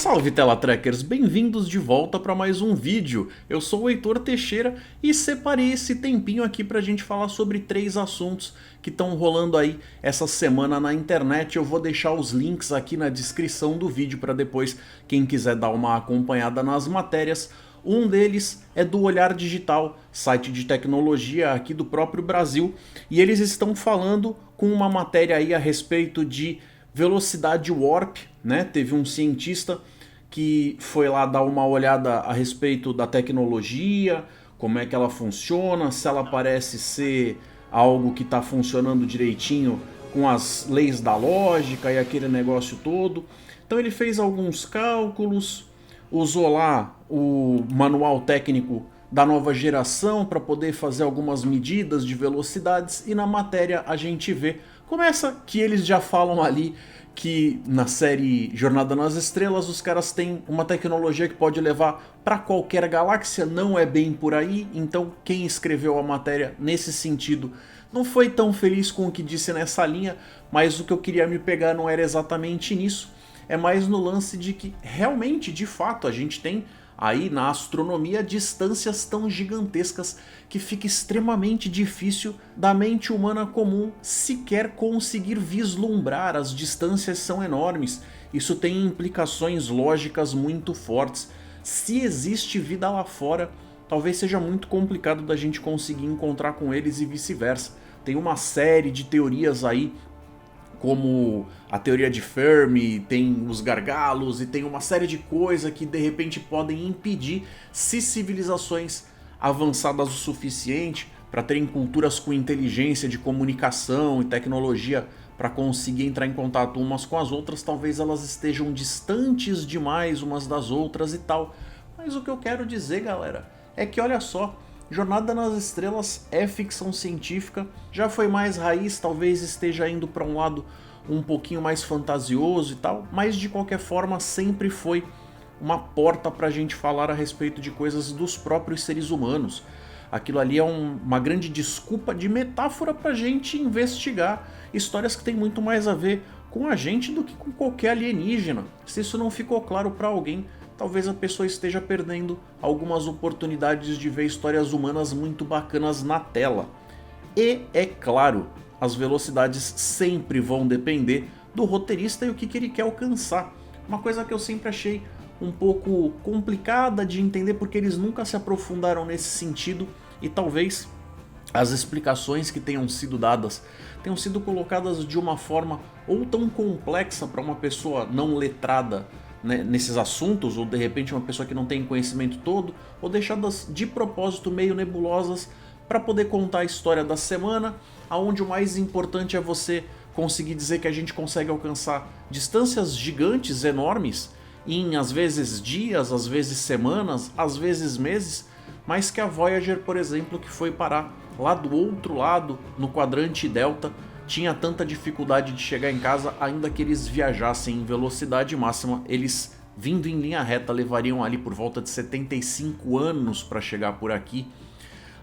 Salve Telatrekkers, bem-vindos de volta para mais um vídeo. Eu sou o Heitor Teixeira e separei esse tempinho aqui pra gente falar sobre 3 assuntos que estão rolando aí essa semana na internet. Eu vou deixar os links aqui na descrição do vídeo para depois quem quiser dar uma acompanhada nas matérias. Um deles é do Olhar Digital, site de tecnologia aqui do próprio Brasil, e eles estão falando com uma matéria aí a respeito de velocidade warp, né? Teve um cientista que foi lá dar uma olhada a respeito da tecnologia, como é que ela funciona, se ela parece ser algo que está funcionando direitinho com as leis da lógica e aquele negócio todo. Então ele fez alguns cálculos, usou lá o manual técnico da nova geração para poder fazer algumas medidas de velocidades, e na matéria a gente vê, começa que eles já falam ali que na série Jornada nas Estrelas os caras têm uma tecnologia que pode levar para qualquer galáxia. Não é bem por aí, então quem escreveu a matéria nesse sentido não foi tão feliz com o que disse nessa linha, mas o que eu queria me pegar não era exatamente nisso, é mais no lance de que realmente, de fato, a gente tem aí na astronomia distâncias tão gigantescas que fica extremamente difícil da mente humana comum sequer conseguir vislumbrar. As distâncias são enormes, isso tem implicações lógicas muito fortes. Se existe vida lá fora, talvez seja muito complicado da gente conseguir encontrar com eles e vice-versa. Tem uma série de teorias aí, como a teoria de Fermi, tem os gargalos e tem uma série de coisas que de repente podem impedir, se civilizações avançadas o suficiente para terem culturas com inteligência de comunicação e tecnologia para conseguir entrar em contato umas com as outras, talvez elas estejam distantes demais umas das outras e tal. Mas o que eu quero dizer, galera, é que olha só, Jornada nas Estrelas é ficção científica, já foi mais raiz, talvez esteja indo para um lado um pouquinho mais fantasioso e tal, mas de qualquer forma sempre foi uma porta para a gente falar a respeito de coisas dos próprios seres humanos. Aquilo ali é uma grande desculpa de metáfora para a gente investigar histórias que tem muito mais a ver com a gente do que com qualquer alienígena. Se isso não ficou claro para alguém, talvez a pessoa esteja perdendo algumas oportunidades de ver histórias humanas muito bacanas na tela. E, é claro, as velocidades sempre vão depender do roteirista e o que ele quer alcançar. Uma coisa que eu sempre achei um pouco complicada de entender, porque eles nunca se aprofundaram nesse sentido, e talvez as explicações que tenham sido dadas tenham sido colocadas de uma forma ou tão complexa para uma pessoa não letrada, né, nesses assuntos, ou de repente uma pessoa que não tem conhecimento todo, ou deixadas de propósito meio nebulosas para poder contar a história da semana, aonde o mais importante é você conseguir dizer que a gente consegue alcançar distâncias gigantes, enormes, em às vezes dias, às vezes semanas, às vezes meses, mas que a Voyager, por exemplo, que foi parar lá do outro lado, no quadrante Delta, tinha tanta dificuldade de chegar em casa, ainda que eles viajassem em velocidade máxima, eles vindo em linha reta levariam ali por volta de 75 anos para chegar por aqui.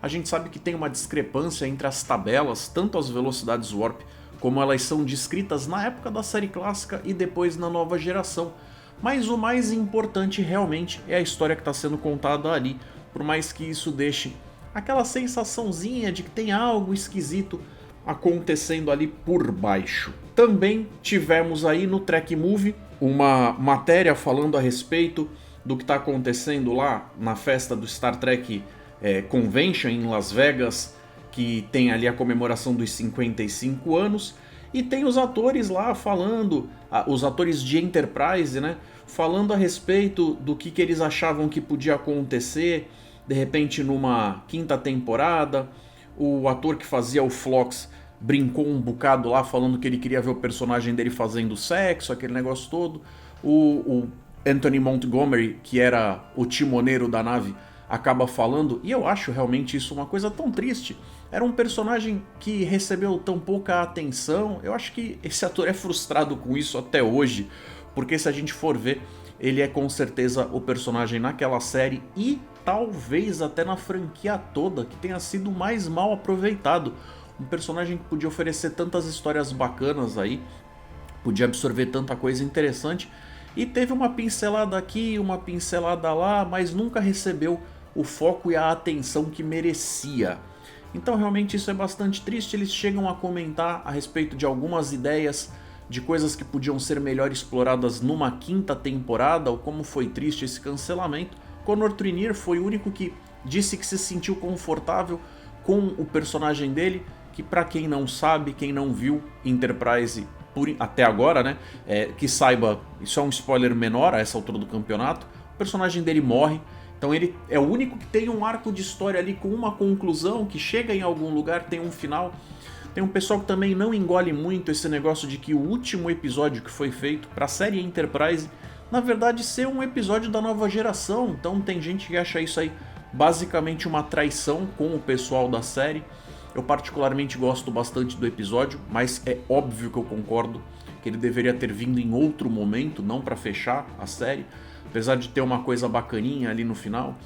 A gente sabe que tem uma discrepância entre as tabelas, tanto as velocidades warp, como elas são descritas na época da série clássica e depois na nova geração. Mas o mais importante realmente é a história que está sendo contada ali, por mais que isso deixe aquela sensaçãozinha de que tem algo esquisito acontecendo ali por baixo. Também tivemos aí no Trek Movie uma matéria falando a respeito do que está acontecendo lá na festa do Star Trek Convention em Las Vegas, que tem ali a comemoração dos 55 anos, e tem os atores lá falando, os atores de Enterprise, né, falando a respeito do que eles achavam que podia acontecer, de repente numa 5ª temporada. O ator que fazia o Phlox brincou um bocado lá, falando que ele queria ver o personagem dele fazendo sexo, aquele negócio todo. O Anthony Montgomery, que era o timoneiro da nave, acaba falando, e eu acho realmente isso uma coisa tão triste. Era um personagem que recebeu tão pouca atenção. Eu acho que esse ator é frustrado com isso até hoje, porque se a gente for ver, ele é com certeza o personagem naquela série e talvez até na franquia toda que tenha sido mais mal aproveitado. Um personagem que podia oferecer tantas histórias bacanas aí, podia absorver tanta coisa interessante, e teve uma pincelada aqui, uma pincelada lá, mas nunca recebeu o foco e a atenção que merecia. Então realmente isso é bastante triste. Eles chegam a comentar a respeito de algumas ideias de coisas que podiam ser melhor exploradas numa quinta temporada, ou como foi triste esse cancelamento. Conor Trinneer foi o único que disse que se sentiu confortável com o personagem dele, que pra quem não sabe, quem não viu Enterprise até agora, né, que saiba, isso é um spoiler menor a essa altura do campeonato, o personagem dele morre. Então ele é o único que tem um arco de história ali com uma conclusão, que chega em algum lugar, tem um final. Tem um pessoal que também não engole muito esse negócio de que o último episódio que foi feito para a série Enterprise, na verdade ser um episódio da nova geração. Então tem gente que acha isso aí basicamente uma traição com o pessoal da série. Eu particularmente gosto bastante do episódio, mas é óbvio que eu concordo que ele deveria ter vindo em outro momento, não para fechar a série. Apesar de ter uma coisa bacaninha ali no final,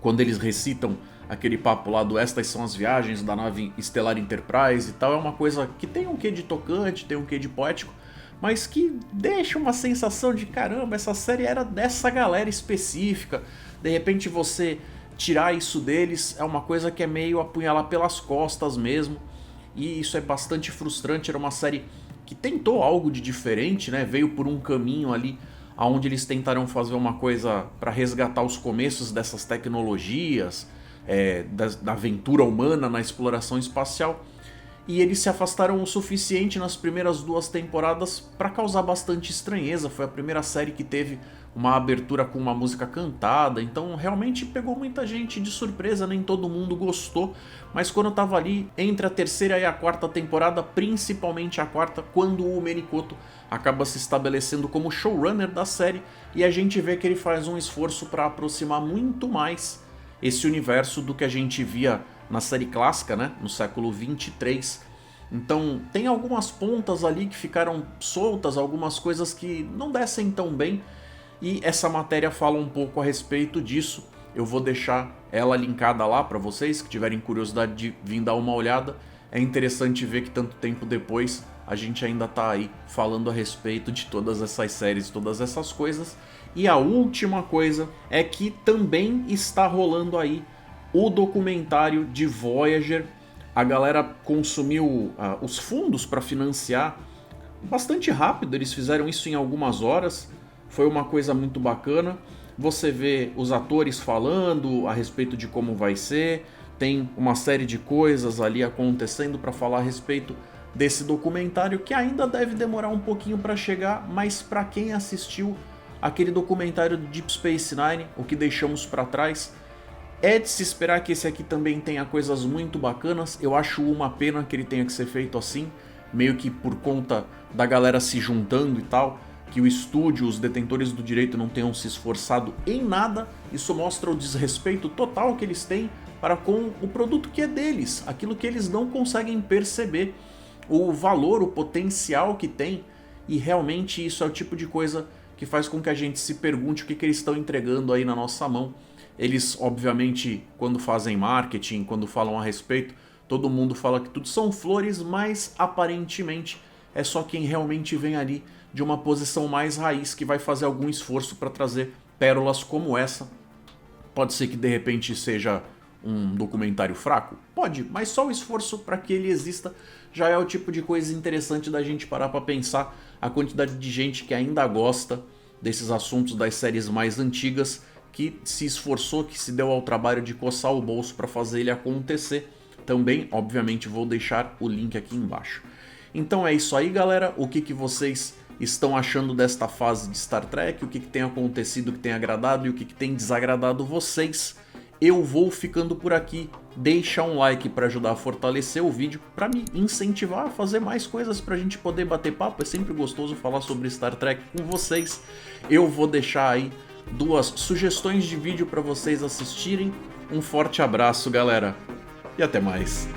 quando eles recitam aquele papo lá do "Estas são as viagens da nave estelar Enterprise" e tal, é uma coisa que tem um quê de tocante, tem um quê de poético, mas que deixa uma sensação de caramba, essa série era dessa galera específica. De repente você tirar isso deles é uma coisa que é meio apunhalar pelas costas mesmo, e isso é bastante frustrante. Era uma série que tentou algo de diferente, né? Veio por um caminho ali onde eles tentaram fazer uma coisa para resgatar os começos dessas tecnologias, da aventura humana na exploração espacial, e eles se afastaram o suficiente nas primeiras 2 temporadas para causar bastante estranheza. Foi a primeira série que teve uma abertura com uma música cantada, então realmente pegou muita gente de surpresa, nem todo mundo gostou, mas quando eu tava ali entre a 3ª e a 4ª temporada, principalmente a 4ª, quando o Menicoto acaba se estabelecendo como showrunner da série, e a gente vê que ele faz um esforço para aproximar muito mais esse universo do que a gente via na série clássica, né, no século 23. Então tem algumas pontas ali que ficaram soltas, algumas coisas que não descem tão bem, e essa matéria fala um pouco a respeito disso. Eu vou deixar ela linkada lá para vocês que tiverem curiosidade de vir dar uma olhada. É interessante ver que tanto tempo depois a gente ainda tá aí falando a respeito de todas essas séries, todas essas coisas. E a última coisa é que também está rolando aí o documentário de Voyager. A galera consumiu os fundos para financiar bastante rápido, eles fizeram isso em algumas horas. Foi uma coisa muito bacana. Você vê os atores falando a respeito de como vai ser, tem uma série de coisas ali acontecendo para falar a respeito desse documentário, que ainda deve demorar um pouquinho para chegar, mas para quem assistiu aquele documentário do Deep Space Nine, O que Deixamos para Trás, é de se esperar que esse aqui também tenha coisas muito bacanas. Eu acho uma pena que ele tenha que ser feito assim, meio que por conta da galera se juntando e tal, que o estúdio, os detentores do direito não tenham se esforçado em nada. Isso mostra o desrespeito total que eles têm para com o produto que é deles, aquilo que eles não conseguem perceber, o valor, o potencial que tem, e realmente isso é o tipo de coisa que faz com que a gente se pergunte o que eles estão entregando aí na nossa mão. Eles, obviamente, quando fazem marketing, quando falam a respeito, todo mundo fala que tudo são flores, mas aparentemente é só quem realmente vem ali de uma posição mais raiz que vai fazer algum esforço para trazer pérolas como essa. Pode ser que de repente seja um documentário fraco? Pode, mas só o esforço para que ele exista já é o tipo de coisa interessante da gente parar para pensar. A quantidade de gente que ainda gosta desses assuntos das séries mais antigas, que se esforçou, que se deu ao trabalho de coçar o bolso para fazer ele acontecer. Também, obviamente, vou deixar o link aqui embaixo. Então é isso aí, galera. O que vocês estão achando desta fase de Star Trek? O que tem acontecido que tem agradado e o que tem desagradado vocês? Eu vou ficando por aqui. Deixa um like para ajudar a fortalecer o vídeo, para me incentivar a fazer mais coisas para a gente poder bater papo. É sempre gostoso falar sobre Star Trek com vocês. Eu vou deixar aí 2 sugestões de vídeo para vocês assistirem. Um forte abraço, galera, e até mais.